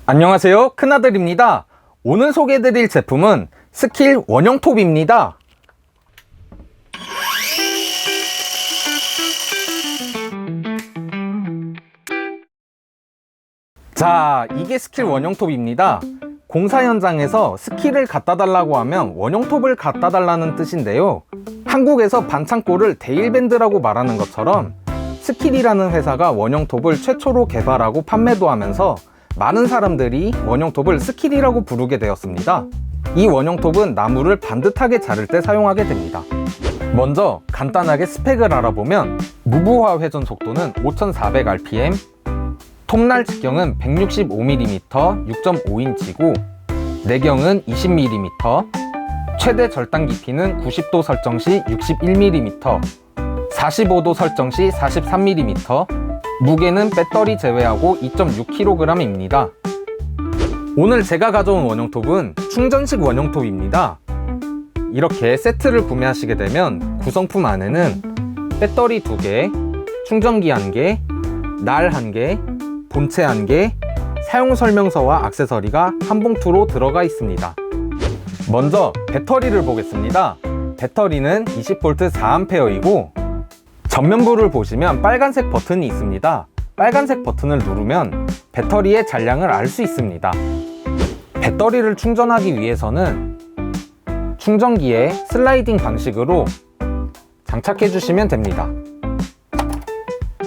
안녕하세요, 큰아들입니다. 오늘 소개해드릴 제품은 스킬 원형톱입니다. 자, 이게 스킬 원형톱입니다. 공사 현장에서 스킬을 갖다 달라고 하면 원형톱을 갖다 달라는 뜻인데요, 한국에서 반창고를 데일밴드라고 말하는 것처럼 스킬이라는 회사가 원형톱을 최초로 개발하고 판매도 하면서 많은 사람들이 원형톱을 스킬이라고 부르게 되었습니다. 이 원형톱은 나무를 반듯하게 자를 때 사용하게 됩니다. 먼저 간단하게 스펙을 알아보면 무브화 회전 속도는 5400rpm, 톱날 직경은 165mm 6.5인치고 내경은 20mm, 최대 절단 깊이는 90도 설정 시 61mm, 45도 설정 시 43mm, 무게는 배터리 제외하고 2.6kg입니다. 오늘 제가 가져온 원형톱은 충전식 원형톱입니다. 이렇게 세트를 구매하시게 되면 구성품 안에는 배터리 2개, 충전기 1개, 날 1개, 본체 1개, 사용설명서와 액세서리가 한 봉투로 들어가 있습니다. 먼저 배터리를 보겠습니다. 배터리는 20V 4A이고 전면부를 보시면 빨간색 버튼이 있습니다. 빨간색 버튼을 누르면 배터리의 잔량을 알 수 있습니다. 배터리를 충전하기 위해서는 충전기에 슬라이딩 방식으로 장착해 주시면 됩니다.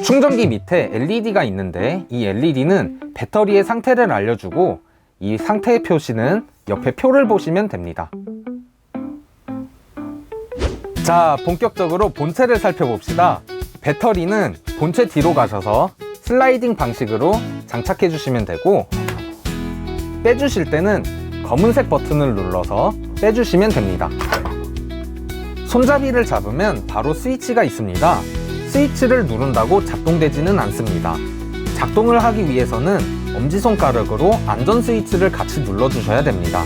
충전기 밑에 LED가 있는데 이 LED는 배터리의 상태를 알려주고 이 상태의 표시는 옆에 표를 보시면 됩니다. 자, 본격적으로 본체를 살펴봅시다. 배터리는 본체 뒤로 가셔서 슬라이딩 방식으로 장착해 주시면 되고, 빼주실 때는 검은색 버튼을 눌러서 빼주시면 됩니다. 손잡이를 잡으면 바로 스위치가 있습니다. 스위치를 누른다고 작동되지는 않습니다. 작동을 하기 위해서는 엄지손가락으로 안전 스위치를 같이 눌러주셔야 됩니다.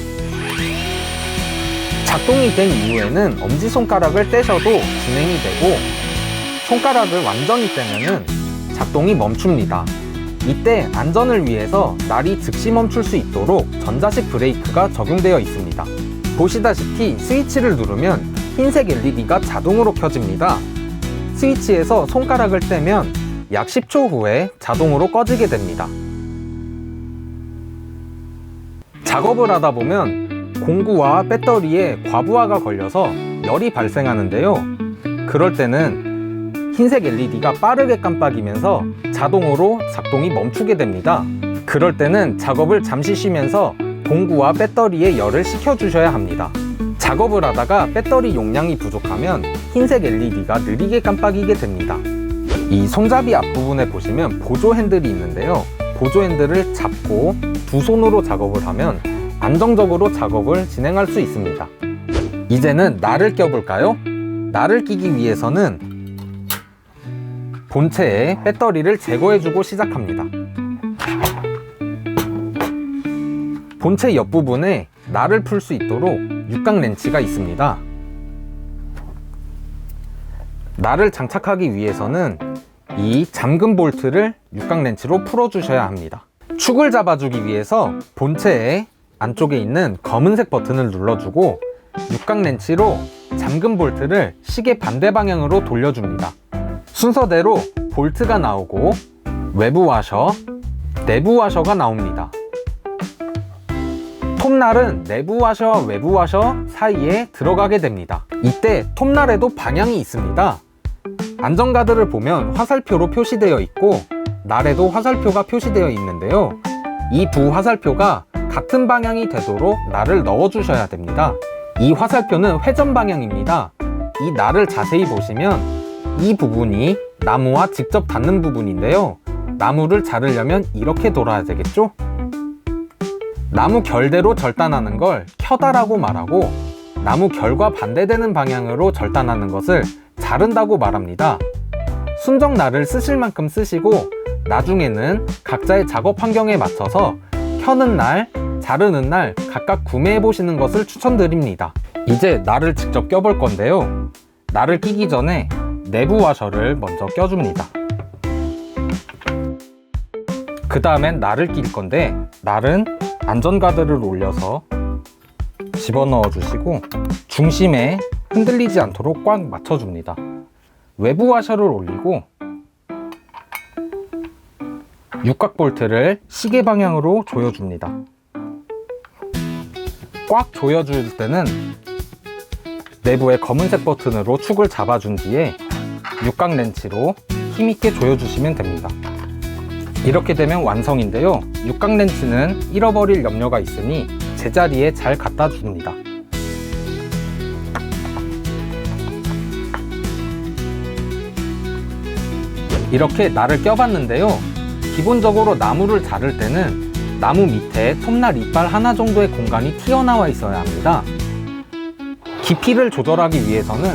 작동이 된 이후에는 엄지손가락을 떼셔도 진행이 되고, 손가락을 완전히 떼면은 작동이 멈춥니다. 이때 안전을 위해서 날이 즉시 멈출 수 있도록 전자식 브레이크가 적용되어 있습니다. 보시다시피 스위치를 누르면 흰색 LED가 자동으로 켜집니다. 스위치에서 손가락을 떼면 약 10초 후에 자동으로 꺼지게 됩니다. 작업을 하다 보면 공구와 배터리에 과부하가 걸려서 열이 발생하는데요, 그럴 때는 흰색 LED가 빠르게 깜빡이면서 자동으로 작동이 멈추게 됩니다. 그럴 때는 작업을 잠시 쉬면서 공구와 배터리에 열을 식혀주셔야 합니다. 작업을 하다가 배터리 용량이 부족하면 흰색 LED가 느리게 깜빡이게 됩니다. 이 손잡이 앞부분에 보시면 보조 핸들이 있는데요, 보조 핸들을 잡고 두 손으로 작업을 하면 안정적으로 작업을 진행할 수 있습니다. 이제는 날을 껴볼까요? 날을 끼기 위해서는 본체에 배터리를 제거해주고 시작합니다. 본체 옆부분에 날을 풀 수 있도록 육각 렌치가 있습니다. 날을 장착하기 위해서는 이 잠금 볼트를 육각 렌치로 풀어주셔야 합니다. 축을 잡아주기 위해서 본체에 안쪽에 있는 검은색 버튼을 눌러주고 육각 렌치로 잠금 볼트를 시계 반대 방향으로 돌려줍니다. 순서대로 볼트가 나오고 외부 와셔, 내부 와셔가 나옵니다. 톱날은 내부 와셔와 외부 와셔 사이에 들어가게 됩니다. 이때 톱날에도 방향이 있습니다. 안전가드를 보면 화살표로 표시되어 있고 날에도 화살표가 표시되어 있는데요, 이 두 화살표가 같은 방향이 되도록 날을 넣어 주셔야 됩니다. 이 화살표는 회전 방향입니다. 이 날을 자세히 보시면 이 부분이 나무와 직접 닿는 부분인데요, 나무를 자르려면 이렇게 돌아야 되겠죠? 나무 결대로 절단하는 걸 켜다라고 말하고, 나무 결과 반대되는 방향으로 절단하는 것을 자른다고 말합니다. 순정 날을 쓰실 만큼 쓰시고 나중에는 각자의 작업 환경에 맞춰서 켜는 날, 자르는 날 각각 구매해 보시는 것을 추천드립니다. 이제 날을 직접 껴볼 건데요, 날을 끼기 전에 내부 와셔를 먼저 껴줍니다. 그 다음엔 날을 낄 건데, 날은 안전가드를 올려서 집어넣어 주시고 중심에 흔들리지 않도록 꽉 맞춰줍니다. 외부 와셔를 올리고 육각 볼트를 시계 방향으로 조여줍니다. 꽉 조여줄 때는 내부의 검은색 버튼으로 축을 잡아준 뒤에 육각 렌치로 힘있게 조여주시면 됩니다. 이렇게 되면 완성인데요. 육각 렌치는 잃어버릴 염려가 있으니 제자리에 잘 갖다 줍니다. 이렇게 날을 껴봤는데요. 기본적으로 나무를 자를 때는 나무 밑에 톱날 이빨 하나 정도의 공간이 튀어나와 있어야 합니다. 깊이를 조절하기 위해서는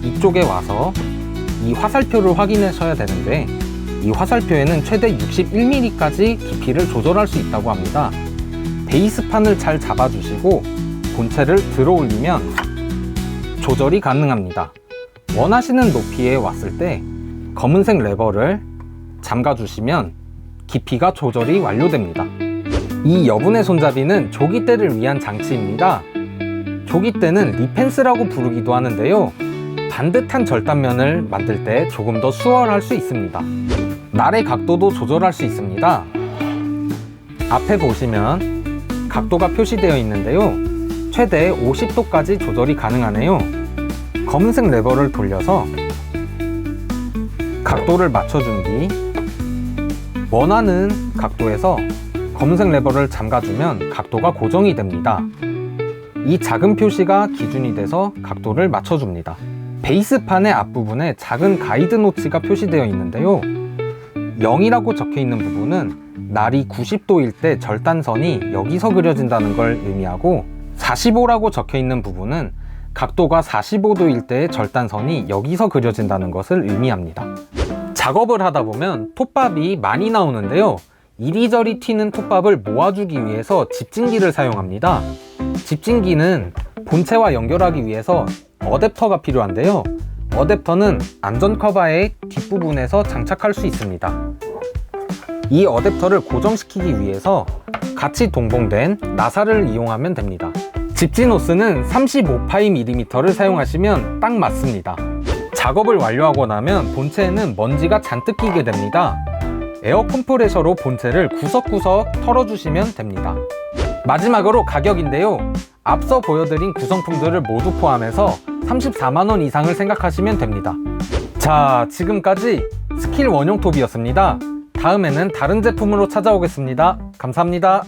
이쪽에 와서 이 화살표를 확인하셔야 되는데, 이 화살표에는 최대 61mm까지 깊이를 조절할 수 있다고 합니다. 베이스판을 잘 잡아주시고 본체를 들어 올리면 조절이 가능합니다. 원하시는 높이에 왔을 때 검은색 레버를 잠가주시면 깊이가 조절이 완료됩니다. 이 여분의 손잡이는 조깃대를 위한 장치입니다. 조깃대는 리펜스라고 부르기도 하는데요. 반듯한 절단면을 만들 때 조금 더 수월할 수 있습니다. 날의 각도도 조절할 수 있습니다. 앞에 보시면 각도가 표시되어 있는데요. 최대 50도까지 조절이 가능하네요. 검은색 레버를 돌려서 각도를 맞춰준 뒤 원하는 각도에서 검은색 레버를 잠가주면 각도가 고정이 됩니다. 이 작은 표시가 기준이 돼서 각도를 맞춰줍니다. 베이스판의 앞부분에 작은 가이드 노치가 표시되어 있는데요. 0이라고 적혀 있는 부분은 날이 90도일 때 절단선이 여기서 그려진다는 걸 의미하고, 45라고 적혀 있는 부분은 각도가 45도일 때의 절단선이 여기서 그려진다는 것을 의미합니다. 작업을 하다 보면 톱밥이 많이 나오는데요. 이리저리 튀는 톱밥을 모아주기 위해서 집진기를 사용합니다. 집진기는 본체와 연결하기 위해서 어댑터가 필요한데요. 어댑터는 안전 커버의 뒷부분에서 장착할 수 있습니다. 이 어댑터를 고정시키기 위해서 같이 동봉된 나사를 이용하면 됩니다. 집진 호스는 35파이 mm를 사용하시면 딱 맞습니다. 작업을 완료하고 나면 본체에는 먼지가 잔뜩 끼게 됩니다. 에어 컴프레셔로 본체를 구석구석 털어주시면 됩니다. 마지막으로 가격인데요. 앞서 보여드린 구성품들을 모두 포함해서 34만원 이상을 생각하시면 됩니다. 자, 지금까지 스킬 원용톱이었습니다. 다음에는 다른 제품으로 찾아오겠습니다. 감사합니다.